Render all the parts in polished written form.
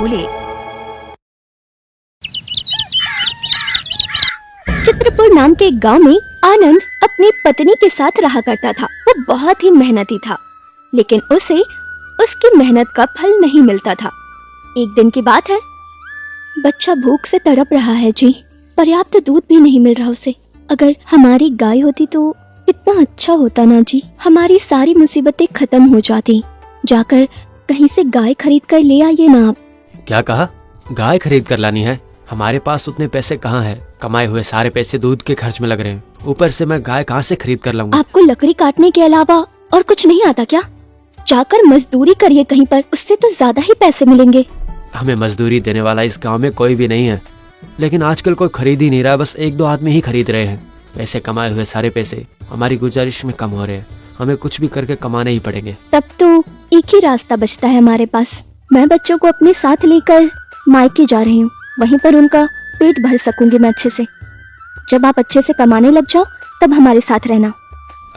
भूले। चित्रपुर नाम के एक गांव में आनंद अपनी पत्नी के साथ रहा करता था। वो बहुत ही मेहनती था, लेकिन उसे उसकी मेहनत का फल नहीं मिलता था। एक दिन की बात है, बच्चा भूख से तड़प रहा है जी। पर्याप्त दूध भी नहीं मिल रहा उसे। अगर हमारी गाय होती तो कितना अच्छा होता ना जी। हमारी सारी मुसीबतें खत्म हो जाती। जाकर कहीं से गाय खरीद कर ले आइए ना आप। क्या कहा? गाय खरीद कर लानी है? हमारे पास उतने पैसे कहाँ हैं? कमाए हुए सारे पैसे दूध के खर्च में लग रहे हैं। ऊपर से मैं गाय कहाँ से खरीद कर लाऊंगा? आपको लकड़ी काटने के अलावा और कुछ नहीं आता क्या? जाकर मजदूरी करिए कहीं पर, उससे तो ज्यादा ही पैसे मिलेंगे। हमें मजदूरी देने वाला इस गांव में कोई भी नहीं है, लेकिन आजकल कोई खरीद ही नहीं रहा। बस एक दो आदमी ही खरीद रहे हैं। पैसे कमाए हुए सारे पैसे हमारी गुजारिश में कम हो रहे हैं। हमें कुछ भी करके कमाने ही पड़ेंगे। तब तो एक ही रास्ता बचता है हमारे पास। मैं बच्चों को अपने साथ लेकर मायके जा रही हूँ। वहीं पर उनका पेट भर सकूंगी मैं अच्छे से। जब आप अच्छे से कमाने लग जाओ तब हमारे साथ रहना।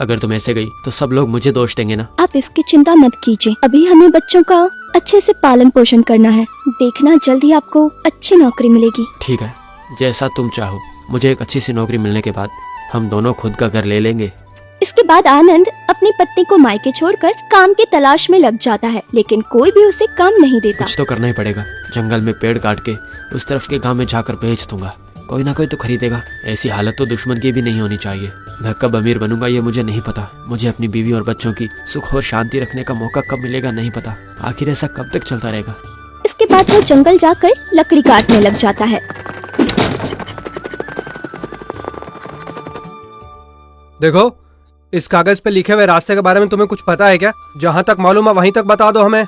अगर तुम ऐसे गई तो सब लोग मुझे दोष देंगे ना। आप इसकी चिंता मत कीजिए। अभी हमें बच्चों का अच्छे से पालन पोषण करना है। देखना जल्द ही आपको अच्छी नौकरी मिलेगी। ठीक है, जैसा तुम चाहो। मुझे एक अच्छी सी नौकरी मिलने के बाद हम दोनों खुद का घर ले लेंगे। इसके बाद आनंद अपनी पत्नी को मायके छोड़कर काम की तलाश में लग जाता है, लेकिन कोई भी उसे काम नहीं देता। कुछ तो करना ही पड़ेगा। जंगल में पेड़ काट के उस तरफ के गांव में जाकर बेच दूंगा। कोई ना कोई तो खरीदेगा। ऐसी हालत तो दुश्मन की भी नहीं होनी चाहिए। मैं कब अमीर बनूंगा ये मुझे नहीं पता। मुझे अपनी बीवी और बच्चों की सुख और शांति रखने का मौका कब मिलेगा नहीं पता। आखिर ऐसा कब तक चलता रहेगा? इसके बाद वो जंगल जाकर लकड़ी काटने लग जाता है। देखो, इस कागज पे लिखे हुए रास्ते के बारे में तुम्हें कुछ पता है क्या? जहाँ तक मालूम है वहीं तक बता दो हमें।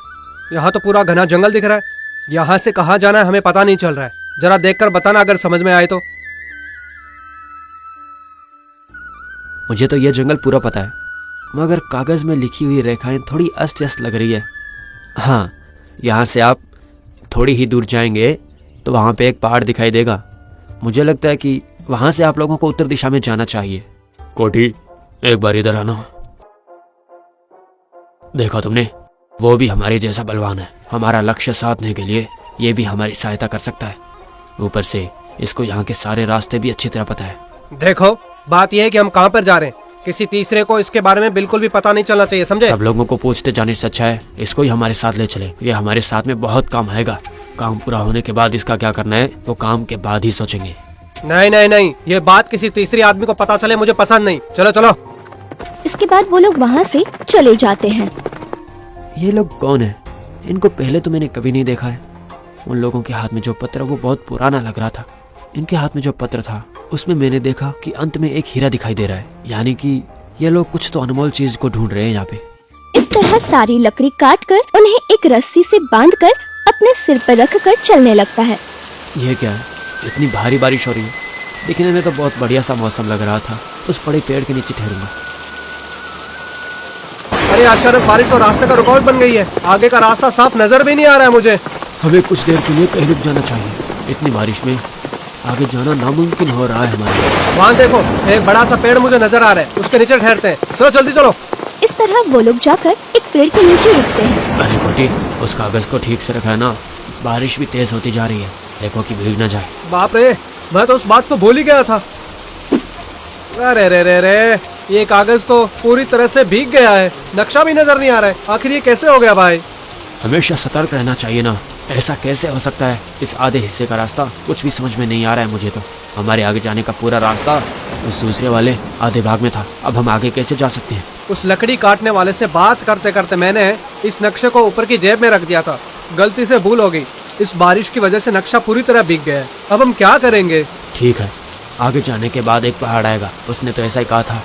यहाँ तो पूरा घना जंगल दिख रहा है। यहाँ से कहाँ जाना है हमें पता नहीं चल रहा है। जरा देखकर बताना अगर समझ में आए तो। मुझे तो यह जंगल पूरा पता है, मगर कागज में लिखी हुई रेखाएं थोड़ी अस्त व्यस्त लग रही है। हाँ, यहाँ से आप थोड़ी ही दूर जाएंगे तो वहाँ पे एक पहाड़ दिखाई देगा। मुझे लगता है कि वहाँ से आप लोगों को उत्तर दिशा में जाना चाहिए। कोठी, एक बार इधर आना। देखा तुमने, वो भी हमारे जैसा बलवान है। हमारा लक्ष्य साधने के लिए ये भी हमारी सहायता कर सकता है। ऊपर से इसको यहाँ के सारे रास्ते भी अच्छी तरह पता है। देखो, बात यह है कि हम कहाँ पर जा रहे हैं। किसी तीसरे को इसके बारे में बिल्कुल भी पता नहीं चलना चाहिए, समझे? सब लोगों को पूछते जाने से अच्छा है इसको ही हमारे साथ ले चले। ये हमारे साथ में बहुत काम आएगा। काम पूरा होने के बाद इसका क्या करना है वो काम के बाद ही सोचेंगे। नहीं नहीं नहीं, ये बात किसी तीसरे आदमी को पता चले मुझे पसंद नहीं। चलो चलो। इसके बाद वो लोग वहाँ से चले जाते हैं। ये लोग कौन है? इनको पहले तो मैंने कभी नहीं देखा है। उन लोगों के हाथ में जो पत्र वो बहुत पुराना लग रहा था। इनके हाथ में जो पत्र था उसमें मैंने देखा कि अंत में एक हीरा दिखाई दे रहा है। यानी कि ये लोग कुछ तो अनमोल चीज को ढूंढ रहे हैं यहाँ पे। इस तरह सारी लकड़ी काटकर उन्हें एक रस्सी से बांधकर अपने सिर पर रखकर चलने लगता है। ये क्या है? इतनी भारी बारिश हो रही है। दिखने में तो बहुत बढ़िया सा मौसम लग रहा था। उस बड़े पेड़ के नीचे ठहरूंगा। अरे अचानक बारिश तो रास्ते का रुकावट बन गई है। आगे का रास्ता साफ नजर भी नहीं आ रहा है मुझे। हमें कुछ देर के लिए कहीं रुक जाना चाहिए। इतनी बारिश में आगे जाना नामुमकिन हो रहा है हमारे लिए। वहाँ देखो, एक बड़ा सा पेड़ मुझे नजर आ रहा है। उसके नीचे ठहरते हैं। चलो जल्दी चलो। इस तरह वो लोग जाकर एक पेड़ के नीचे रुकते हैं। अरे कोटी, उस कागज को ठीक से रखा है ना? बारिश भी तेज होती जा रही है। देखो कि भीग न जाए। बाप रे, मैं तो उस बात को भूल ही गया था। अरे रे रे रे, ये कागज तो पूरी तरह से भीग गया है। नक्शा भी नजर नहीं आ रहा है। आखिर ये कैसे हो गया भाई? हमेशा सतर्क रहना चाहिए ना। ऐसा कैसे हो सकता है? इस आधे हिस्से का रास्ता कुछ भी समझ में नहीं आ रहा है मुझे तो। हमारे आगे जाने का पूरा रास्ता उस दूसरे वाले आधे भाग में था। अब हम आगे कैसे जा सकते हैं? उस लकड़ी काटने वाले से बात करते करते मैंने इस नक्शे को ऊपर की जेब में रख दिया था। गलती से भूल हो गई। इस बारिश की वजह से नक्शा पूरी तरह भीग गया है। अब हम क्या करेंगे? ठीक है, आगे जाने के बाद एक पहाड़ आएगा। उसने तो ऐसा ही कहा था,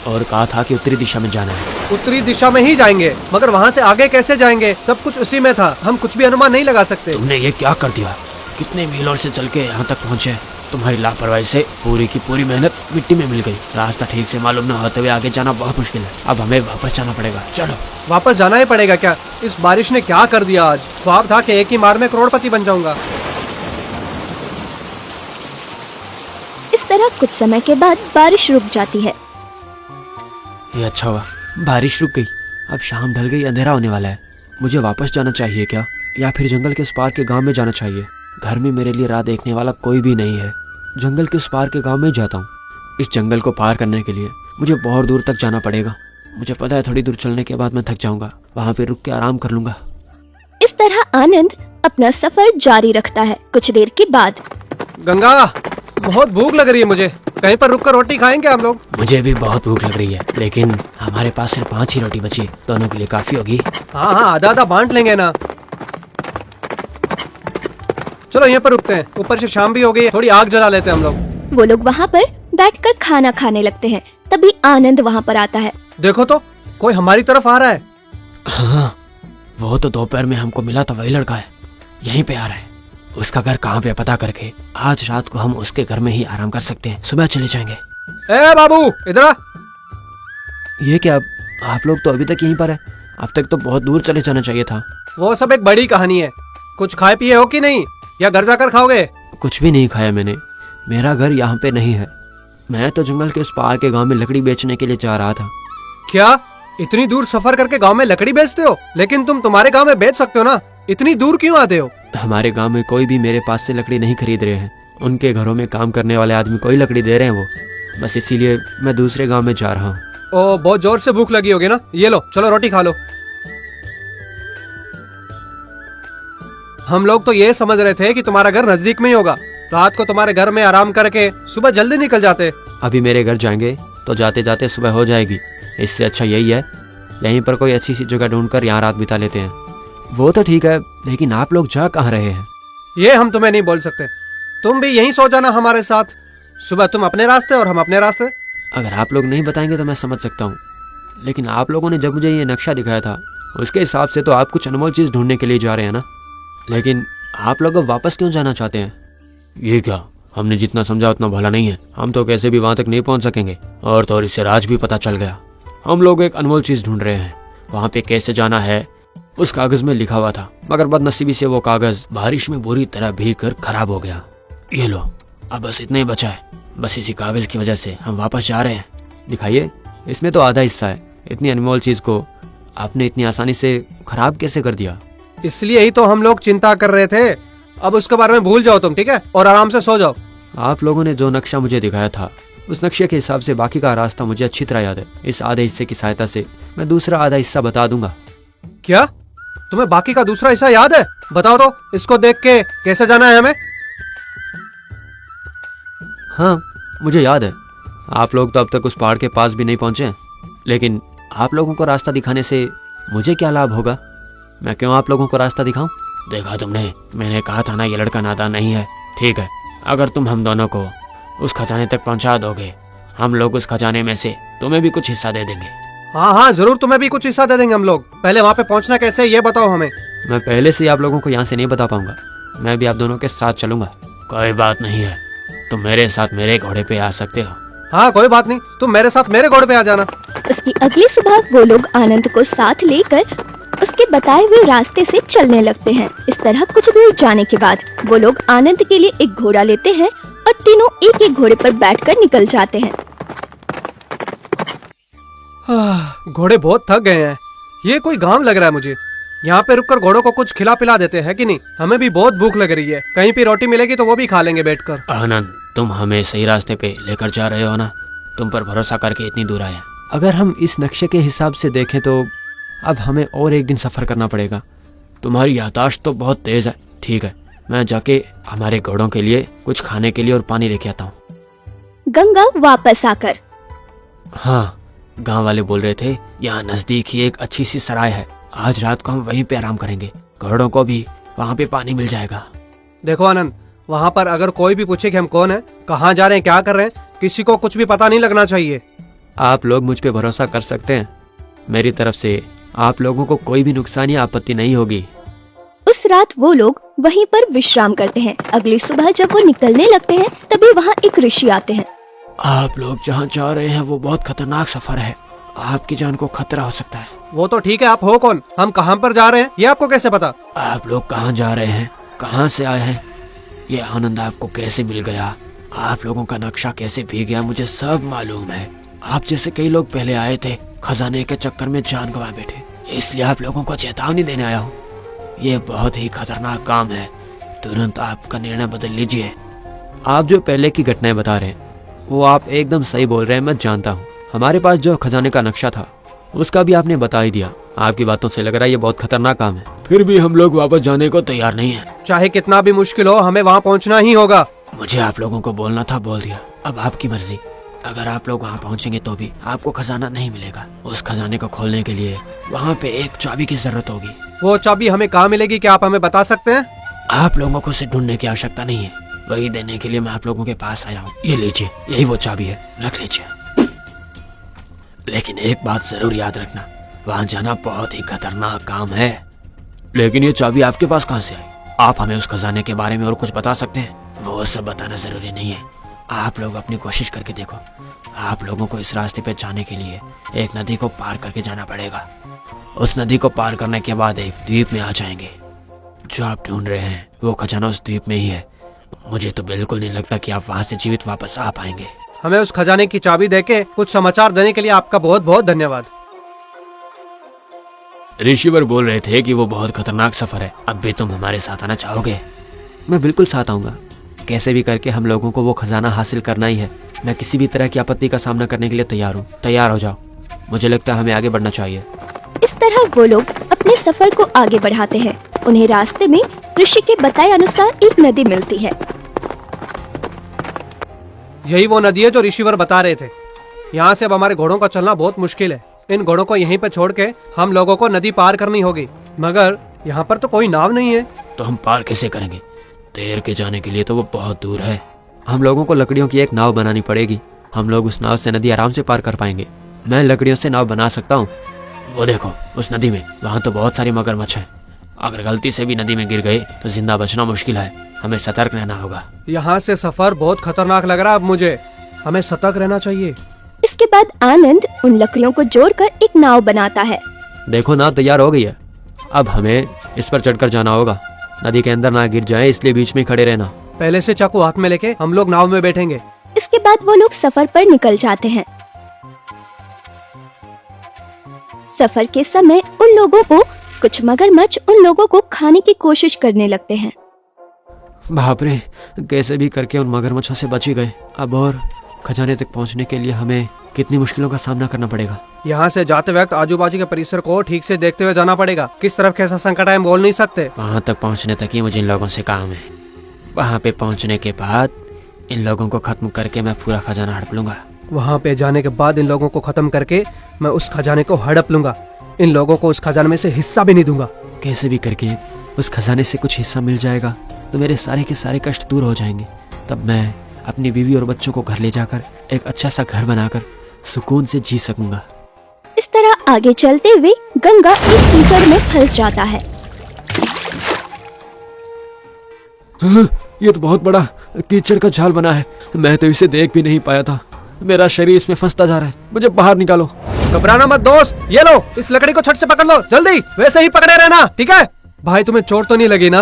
और कहा था कि उत्तरी दिशा में जाना है। उत्तरी दिशा में ही जाएंगे, मगर वहाँ से आगे कैसे जाएंगे? सब कुछ उसी में था। हम कुछ भी अनुमान नहीं लगा सकते। तुमने ये क्या कर दिया? कितने मीलों से चल के यहाँ तक पहुँचे। तुम्हारी लापरवाही से पूरी की पूरी मेहनत मिट्टी में मिल गई। रास्ता ठीक से मालूम न होते हुए आगे जाना बहुत मुश्किल है। अब हमें वापस जाना पड़ेगा। चलो। वापस जाना ही पड़ेगा क्या? इस बारिश ने क्या कर दिया आज? ख्वाब था कि एक ही मार में करोड़पति बन जाऊंगा। इस तरह कुछ समय के बाद बारिश रुक जाती है। ये अच्छा हुआ, बारिश रुक गई। अब शाम ढल गई, अंधेरा होने वाला है। मुझे वापस जाना चाहिए क्या? या फिर जंगल के उस पार के गांव में जाना चाहिए। घर में मेरे लिए राह देखने वाला कोई भी नहीं है। जंगल के उस पार के गांव में जाता हूँ। इस जंगल को पार करने के लिए मुझे बहुत दूर तक जाना पड़ेगा। मुझे पता है थोड़ी दूर चलने के बाद मैं थक जाऊंगा, वहाँ पे रुक के आराम कर लूंगा। इस तरह आनंद अपना सफर जारी रखता है। कुछ देर के बाद गंगा, बहुत भूख लग रही है मुझे, कहीं पर रुक कर रोटी खाएंगे हम लोग? मुझे भी बहुत भूख लग रही है, लेकिन हमारे पास सिर्फ 5 ही रोटी बची, दोनों के लिए काफी होगी। हाँ हाँ, आधा आधा बांट लेंगे ना। चलो यहाँ पर रुकते हैं, ऊपर से शाम भी हो गई है, थोड़ी आग जला लेते हैं हम लोग। वो लोग वहाँ पर बैठकर खाना खाने लगते हैं। तभी आनंद वहाँ पर आता है। देखो तो, कोई हमारी तरफ आ रहा है। हाँ, वो तो दोपहर में हमको मिला था, वही लड़का है, यहीं पे आ रहा है। उसका घर कहाँ पे पता करके आज रात को हम उसके घर में ही आराम कर सकते हैं, सुबह चले जाएंगे। ए बाबू, इधर आ। ये क्या, आप लोग तो अभी तक यहीं पर है? अब तक तो बहुत दूर चले जाना चाहिए था। वो सब एक बड़ी कहानी है। कुछ खाए पिए हो कि नहीं, या घर जाकर खाओगे? कुछ भी नहीं खाया मैंने, मेरा घर यहाँ पे नहीं है। मैं तो जंगल के उस पार के गांव में लकड़ी बेचने के लिए जा रहा था। क्या इतनी दूर सफर करके गांव में लकड़ी बेचते हो? लेकिन तुम तुम्हारे गांव में बेच सकते हो ना, इतनी दूर क्यों आते हो? हमारे गांव में कोई भी मेरे पास से लकड़ी नहीं खरीद रहे हैं। उनके घरों में काम करने वाले आदमी कोई लकड़ी दे रहे हैं वो, बस इसीलिए मैं दूसरे गांव में जा रहा हूँ। ओ, बहुत जोर से भूख लगी होगी ना, ये लो, चलो रोटी खा लो। हम लोग तो ये समझ रहे थे कि तुम्हारा घर नजदीक में ही होगा, रात को तुम्हारे घर में आराम करके सुबह जल्दी निकल जाते। अभी मेरे घर जाएंगे तो जाते जाते सुबह हो जाएगी। इससे अच्छा यही है यहीं पर कोई अच्छी सी जगह ढूंढकर यहाँ रात बिता लेते हैं। वो तो ठीक है, लेकिन आप लोग जा कहाँ रहे हैं? ये हम तुम्हें नहीं बोल सकते, तुम भी यहीं सो जाना हमारे साथ। सुबह तुम अपने रास्ते और हम अपने रास्ते। अगर आप लोग नहीं बताएंगे तो मैं समझ सकता हूँ, लेकिन आप लोगों ने जब मुझे ये नक्शा दिखाया था उसके हिसाब से तो आप कुछ अनमोल चीज़ ढूंढने के लिए जा रहे हैं ना। लेकिन आप लोग अब वापस क्यों जाना चाहते हैं? ये क्या, हमने जितना समझा उतना भला नहीं है। हम तो कैसे भी वहाँ तक नहीं पहुँच सकेंगे, और तो और इससे राज भी पता चल गया। हम लोग एक अनमोल चीज़ ढूंढ रहे हैं, वहाँ पे कैसे जाना है उस कागज में लिखा हुआ था, मगर बदनसीबी से वो कागज बारिश में बुरी तरह भीग कर खराब हो गया। ये लो, अब बस इतना ही बचा है। बस इसी कागज की वजह से हम वापस जा रहे हैं। दिखाइए, इसमें तो आधा हिस्सा है। इतनी अनमोल चीज को आपने इतनी आसानी से खराब कैसे कर दिया? इसलिए ही तो हम लोग चिंता कर रहे थे। अब उसके बारे में भूल जाओ तुम, ठीक है, और आराम से सो जाओ। आप लोगों ने जो नक्शा मुझे दिखाया था उस नक्शे के हिसाब से बाकी का रास्ता मुझे अच्छी तरह याद है। इस आधे हिस्से की सहायता से मैं दूसरा आधा हिस्सा बता दूंगा। क्या तुम्हें बाकी का दूसरा हिस्सा याद है? बताओ तो, इसको देख के कैसे जाना है हमें? हाँ, मुझे याद है। आप लोग तो अब तक उस पहाड़ के पास भी नहीं पहुंचे हैं, लेकिन आप लोगों को रास्ता दिखाने से मुझे क्या लाभ होगा? मैं क्यों आप लोगों को रास्ता दिखाऊं? देखा तुमने, मैंने कहा था ना ये लड़का नादान नहीं है। ठीक है, अगर तुम हम दोनों को उस खजाने तक पहुंचा दोगे, हम लोग उस खजाने में से तुम्हें भी कुछ हिस्सा दे देंगे। हाँ हाँ, जरूर, तुम्हें भी कुछ हिस्सा दे देंगे हम लोग। पहले वहाँ पे पहुँचना कैसे है ये बताओ हमें। मैं पहले से ही आप लोगों को यहाँ से नहीं बता पाऊंगा, मैं भी आप दोनों के साथ चलूंगा। कोई बात नहीं है, तुम मेरे साथ मेरे घोड़े पे आ सकते हो। हाँ, कोई बात नहीं, तुम मेरे साथ मेरे घोड़े पे आ जाना। उसकी अगली सुबह वो लोग आनंद को साथ लेकर उसके बताए हुए रास्ते से चलने लगते हैं। इस तरह कुछ दूर जाने के बाद वो लोग आनंद के लिए एक घोड़ा लेते हैं और तीनों एक एक घोड़े पर बैठकर निकल जाते हैं। घोड़े बहुत थक गए हैं। ये कोई गांव लग रहा है मुझे। यहाँ पे रुककर घोड़ों को कुछ खिला पिला देते हैं कि नहीं? हमें भी बहुत भूख लग रही है, कहीं पे रोटी मिलेगी तो वो भी खा लेंगे बैठकर। आनंद, तुम हमें सही रास्ते पे लेकर जा रहे हो ना? तुम पर भरोसा करके इतनी दूर आए। अगर हम इस नक्शे के हिसाब से देखें तो अब हमें और एक दिन सफर करना पड़ेगा। तुम्हारी याददाश्त तो बहुत तेज है। ठीक है, मैं जाके हमारे घोड़ों के लिए कुछ खाने के लिए और पानी लेके आता हूँ। गंगा वापस आकर, हाँ, गांव वाले बोल रहे थे यहाँ नजदीक ही एक अच्छी सी सराय है, आज रात को हम वहीं पे आराम करेंगे। घोड़ों को भी वहाँ पे पानी मिल जाएगा। देखो आनंद, वहाँ पर अगर कोई भी पूछे कि हम कौन है, कहाँ जा रहे हैं, क्या कर रहे हैं, किसी को कुछ भी पता नहीं लगना चाहिए। आप लोग मुझ पे भरोसा कर सकते हैं। मेरी तरफ से आप लोगों को कोई भी नुकसान या आपत्ति नहीं होगी। उस रात वो लोग वहीं पर विश्राम करते हैं। अगली सुबह जब वो निकलने लगते हैं तभी वहाँ एक ऋषि आते हैं। आप लोग जहाँ जा रहे हैं वो बहुत खतरनाक सफर है, आपकी जान को खतरा हो सकता है। वो तो ठीक है, आप हो कौन, हम कहाँ पर जा रहे हैं, ये आपको कैसे पता? आप लोग कहाँ जा रहे हैं, कहाँ से आए हैं, ये आनंद आपको कैसे मिल गया, आप लोगों का नक्शा कैसे भीग गया, मुझे सब मालूम है। आप जैसे कई लोग पहले आए थे, खजाने के चक्कर में जान गंवा बैठे, इसलिए आप लोगों को चेतावनी देने आया हूँ। ये बहुत ही खतरनाक काम है। तुरंत आपका निर्णय बदल लीजिए। आप जो पहले की घटनाएं बता रहे हैं वो आप एकदम सही बोल रहे हैं, मैं जानता हूँ। हमारे पास जो खजाने का नक्शा था उसका भी आपने बता ही दिया। आपकी बातों से लग रहा है ये बहुत खतरनाक काम है, फिर भी हम लोग वापस जाने को तैयार नहीं है। चाहे कितना भी मुश्किल हो, हमें वहाँ पहुँचना ही होगा। मुझे आप लोगों को बोलना था, बोल दिया। अब आपकी मर्जी। अगर आप लोग वहाँ पहुँचेंगे तो भी आपको खजाना नहीं मिलेगा। उस खजाने को खोलने के लिए वहाँ पे एक चाबी की जरूरत होगी। वो चाबी हमें कहाँ मिलेगी, क्या आप हमें बता सकते हैं? आप लोगों को उसे ढूंढने की आवश्यकता नहीं है, वही देने के लिए मैं आप लोगों के पास आया हूँ। ये लीजिए, यही वो चाबी है, रख लीजिए। लेकिन एक बात जरूर याद रखना, वहाँ जाना बहुत ही खतरनाक काम है। लेकिन ये चाबी आपके पास कहाँ से आई? आप हमें उस खजाने के बारे में और कुछ बता सकते हैं? वो सब बताना जरूरी नहीं है, आप लोग अपनी कोशिश करके देखो। आप लोगों को इस रास्ते पे जाने के लिए एक नदी को पार करके जाना पड़ेगा। उस नदी को पार करने के बाद एक द्वीप में आ जाएंगे। जो आप ढूंढ रहे हैं वो खजाना उस द्वीप में ही है। मुझे तो बिल्कुल नहीं लगता कि आप वहाँ से जीवित वापस आ पाएंगे। हमें उस खजाने की चाबी देके कुछ समाचार देने के लिए आपका बहुत बहुत धन्यवाद। ऋषिवर बोल रहे थे कि वो बहुत खतरनाक सफर है। अब भी तुम हमारे साथ आना चाहोगे? मैं बिल्कुल साथ आऊंगा। कैसे भी करके हम लोगों को वो खजाना हासिल करना ही है। मैं किसी भी तरह की आपत्ति का सामना करने के लिए तैयार हूँ। तैयार हो जाओ, मुझे लगता है हमें आगे बढ़ना चाहिए। इस तरह वो लोग अपने सफर को आगे बढ़ाते हैं। उन्हें रास्ते में ऋषि के बताए अनुसार एक नदी मिलती है। यही वो नदी है जो ऋषिवर बता रहे थे। यहाँ से अब हमारे घोड़ों का चलना बहुत मुश्किल है। इन घोड़ों को यहीं पर छोड़ के हम लोगों को नदी पार करनी होगी, मगर यहाँ पर तो कोई नाव नहीं है। तो हम पार कैसे करेंगे? तैर के जाने के लिए तो वो बहुत दूर है। हम लोगों को लकड़ियों की एक नाव बनानी पड़ेगी। हम लोग उस नाव से नदी आराम से पार कर पाएंगे। मैं लकड़ियों से नाव बना सकता हूँ। वो देखो उस नदी में, वहाँ तो बहुत सारे मगरमच्छ हैं। अगर गलती से भी नदी में गिर गए तो जिंदा बचना मुश्किल है। हमें सतर्क रहना होगा। यहाँ से सफर बहुत खतरनाक लग रहा है अब मुझे। हमें सतर्क रहना चाहिए। इसके बाद आनंद उन लकड़ियों को जोड़कर एक नाव बनाता है। देखो नाव तैयार हो गई है। अब हमें इस पर चढ़कर जाना होगा। नदी के अंदर ना गिर जाए इसलिए बीच में खड़े रहना। पहले से चाकू हाथ में लेके हम लोग नाव में बैठेंगे। इसके बाद वो लोग सफर पर निकल जाते हैं। सफर के समय उन लोगों को कुछ मगरमच्छ उन लोगों को खाने की कोशिश करने लगते हैं। बाप रे, कैसे भी करके उन मगरमच्छों से बच ही गए। अब और खजाने तक पहुंचने के लिए हमें कितनी मुश्किलों का सामना करना पड़ेगा। यहाँ से जाते वक्त आजू बाजू के परिसर को ठीक से देखते हुए जाना पड़ेगा। किस तरफ कैसा संकट है हम बोल नहीं सकते। वहाँ तक पहुँचने तक ही मुझे इन लोगों से काम है। वहाँ पे पहुँचने के बाद इन लोगों को खत्म करके मैं पूरा खजाना हड़प लूंगा। वहाँ पे जाने के बाद इन लोगों को खत्म करके मैं उस खजाने को हड़प लूंगा। इन लोगों को उस खजाने में से हिस्सा भी नहीं दूंगा। कैसे भी करके उस खजाने से कुछ हिस्सा मिल जाएगा तो मेरे सारे के सारे कष्ट दूर हो जाएंगे। तब मैं अपनी बीवी और बच्चों को घर ले जाकर एक अच्छा सा घर बनाकर सुकून से जी सकूंगा। इस तरह आगे चलते हुए गंगा एक कीचड़ में फंस जाता है। ये तो बहुत बड़ा कीचड़ का जाल बना है। मैं तो इसे देख भी नहीं पाया था। मेरा शरीर इसमें फंसता जा रहा है। मुझे बाहर निकालो। घबराना मत दोस्त, ये लो इस लकड़ी को छट से पकड़ लो, जल्दी वैसे ही पकड़े रहना, ठीक है? भाई तुम्हें चोट तो नहीं लगी ना?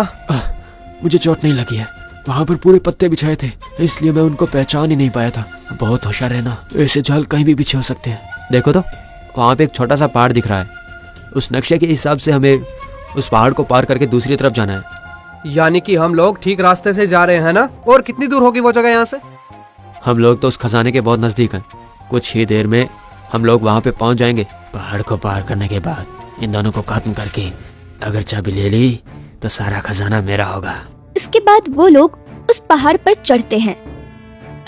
मुझे चोट नहीं लगी है। वहाँ पर पूरे पत्ते बिछाए थे इसलिए मैं उनको पहचान ही नहीं पाया था। बहुत होशियार रहना, ऐसे जाल कहीं भी बिछे हो सकते हैं। देखो तो वहाँ पे एक छोटा सा पहाड़ दिख रहा है। उस नक्शे के हिसाब से हमें उस पहाड़ को पार करके दूसरी तरफ जाना है। यानी कि हम लोग ठीक रास्ते से जा रहे हैं ना? और कितनी दूर होगी वो जगह यहाँ से? हम लोग तो उस खजाने के बहुत नजदीक हैं। कुछ ही देर में हम लोग वहाँ पे पहुँच जाएंगे। पहाड़ को पार करने के बाद इन दोनों को खत्म करके अगर चाबी ले ली तो सारा खजाना मेरा होगा। इसके बाद वो लोग उस पहाड़ पर चढ़ते हैं।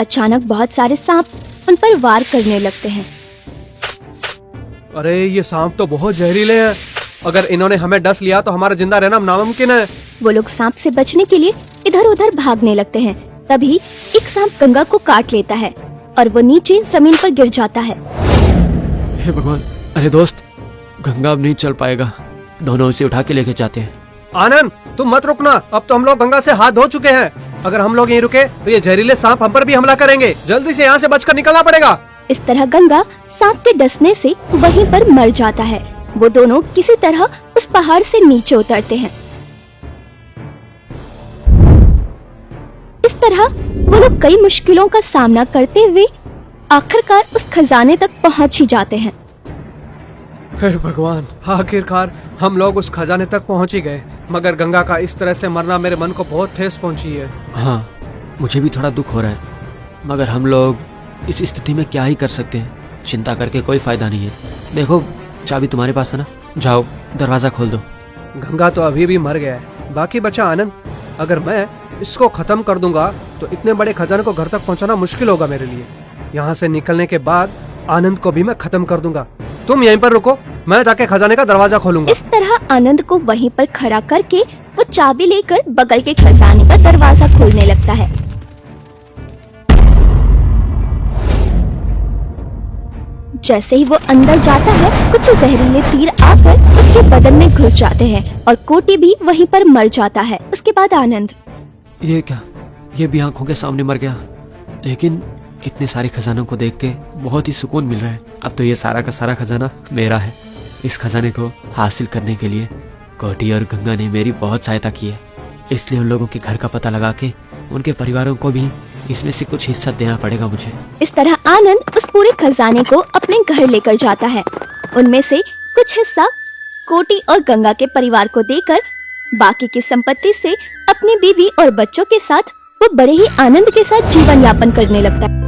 अचानक बहुत सारे सांप उन पर वार करने लगते हैं। अरे ये सांप तो बहुत जहरीले हैं। अगर इन्होंने हमें डस लिया तो हमारा जिंदा रहना नामुमकिन है। वो लोग सांप से बचने के लिए इधर उधर भागने लगते हैं। तभी एक सांप गंगा को काट लेता है और वो नीचे जमीन पर गिर जाता है। हे भगवान! अरे दोस्त, गंगा अब नहीं चल पाएगा। दोनों उसे उठा के लेके जाते हैं। आनंद तुम मत रुकना, अब तो हम लोग गंगा से हाथ धो चुके हैं। अगर हम लोग यहीं रुके तो ये जहरीले सांप हम पर भी हमला करेंगे। जल्दी से यहाँ से बचकर निकलना पड़ेगा। इस तरह गंगा सांप के डसने से वहीं पर मर जाता है। वो दोनों किसी तरह उस पहाड़ से नीचे उतरते हैं। इस तरह वो लोग कई मुश्किलों का सामना करते हुए आखिरकार उस खजाने तक पहुंच ही जाते हैं। हे भगवान, आखिरकार हम लोग उस खजाने तक पहुंच ही गए। मगर गंगा का इस तरह से मरना मेरे मन को बहुत ठेस पहुंची है। हाँ, मुझे भी थोड़ा दुख हो रहा है, मगर हम लोग इस स्थिति में क्या ही कर सकते हैं। चिंता करके कोई फायदा नहीं है। देखो, चाबी तुम्हारे पास है ना, जाओ दरवाजा खोल दो। गंगा तो अभी भी मर गया है, बाकी बचा आनंद। अगर मैं इसको खत्म कर दूंगा तो इतने बड़े खजाने को घर तक पहुंचाना मुश्किल होगा मेरे लिए। यहाँ से निकलने के बाद आनंद को भी मैं खत्म कर दूंगा। तुम यहीं पर रुको, मैं जाके खजाने का दरवाजा खोलूंगा। इस तरह आनंद को वहीं पर खड़ा करके वो चाबी लेकर बगल के खजाने का दरवाजा खोलने लगता है। जैसे ही वो अंदर जाता है, कुछ जहरीले तीर आकर उसके बदन में घुस जाते हैं और कोटी भी वहीं पर मर जाता है। उसके बाद आनंद, ये क्या, ये भी आंखों के सामने मर गया। लेकिन इतने सारे खजानों को देख के बहुत ही सुकून मिल रहा है। अब तो ये सारा का सारा खजाना मेरा है। इस खजाने को हासिल करने के लिए कोटी और गंगा ने मेरी बहुत सहायता की है, इसलिए उन लोगों के घर का पता लगा के उनके परिवारों को भी इसमें से कुछ हिस्सा देना पड़ेगा मुझे। इस तरह आनंद उस पूरे खजाने को अपने घर लेकर जाता है। उनमें से कुछ हिस्सा कोटी और गंगा के परिवार को देकर बाकी की संपत्ति से अपनी बीवी और बच्चों के साथ वो बड़े ही आनंद के साथ जीवन यापन करने लगता है।